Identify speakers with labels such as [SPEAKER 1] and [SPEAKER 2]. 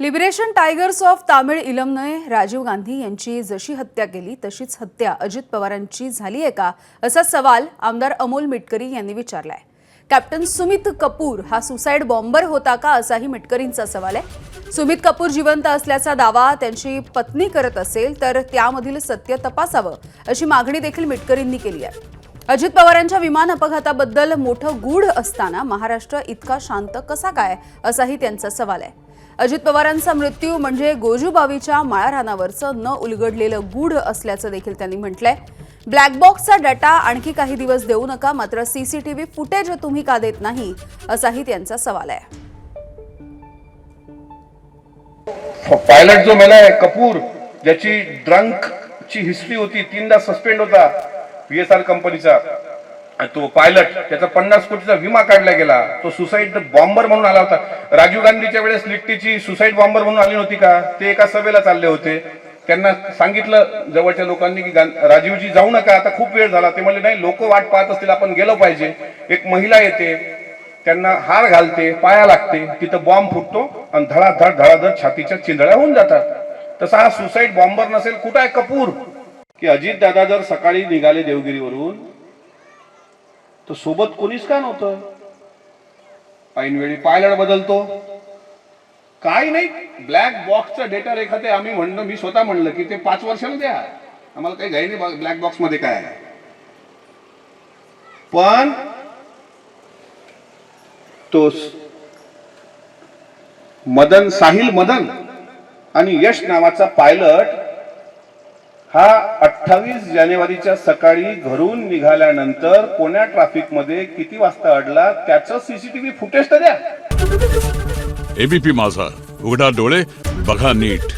[SPEAKER 1] Liberation tigers of Tamil इलमने राजीव गांधी यांची जशी हत्या केली तशीच हत्या अजित पवारांची झाली आहे का असा सवाल आमदार अमोल मिटकरी यांनी विचारलाय। कॅप्टन सुमित कपूर हा सुसाइड बॉम्बर होता का असाही मिटकरींचा सवाल आहे। सुमित कपूर जिवंत असल्याचा दावा त्यांची पत्नी करत असेल तर त्यामधील सत्य तपासावं अशी मागणी देखील मिटकरींनी केली आहे। अजित पवारांच्या विमान अपघाताबद्दल मोठं गूढ असताना महाराष्ट्र इतका शांत कसा काय असाही त्यांचा सवाल आहे। अजित पवारांचा मृत्यू म्हणजे गोजूबावीच्या माळरानावरचं न उलगडलेलं गूढ असल्याचं देखील त्यांनी म्हटलंय। ब्लॅक बॉक्सचा डाटा आणखी काही दिवस देऊ नका, मात्र सीसीटीव्ही फुटेज तुम्ही का देत नाही असाही त्यांचा सवाल आहे।
[SPEAKER 2] पायलट जो मेलाय कपूर, ज्याची ड्रंकची हिस्ट्री होती, 3दा सस्पेंड होता पीएसआर कंपनीचा, तो पायलट, त्याचा 50 कोटीचा विमा काढला गेला, तो सुसाइड बॉम्बर म्हणून आला होता। राजीव गांधीच्या वेळेस लिट्टीची सुसाइड बॉम्बर म्हणून आली नव्हती का? ते एका सभेला चालले होते, त्यांना सांगितलं जवळच्या लोकांनी की राजीवजी जाऊ नका, आता खूप वेळ झाला। ते म्हणले नाही, लोक वाट पाहत असतील, आपण गेलो पाहिजे। एक महिला येते, त्यांना हार घालते, पाया लागते, तिथं बॉम्ब फुटतो आणि धडाधड छातीच्या चिंधळ्या होऊन जातात। तसा हा सुसाइड बॉम्बर नसेल। कुठं आहे कपूर? की अजित दादा जर सकाळी निघाले देवगिरीवरून तर सोबत कोणीच का नव्हतं? ऐनवेळी पायलट बदलतो, काही नाही। ब्लॅक बॉक्सचा डेटा रेखाते, आम्ही म्हणलं, मी स्वतः म्हणलं की ते 5 वर्षाला द्या, आम्हाला काही घाई नाही ब्लॅक बॉक्स मध्ये काय आहे। पण तो साहिल मदन आणि यश नावाचा पायलट हा 28 जानेवारीच्या सकाळी घरून निघाल्यानंतर पुण्या ट्रॅफिक मध्ये किती वाजता अडला त्याचं सीसीटीव्ही फुटेज तर द्या।
[SPEAKER 3] एबीपी माझा, उघडा डोळे बघा नीट।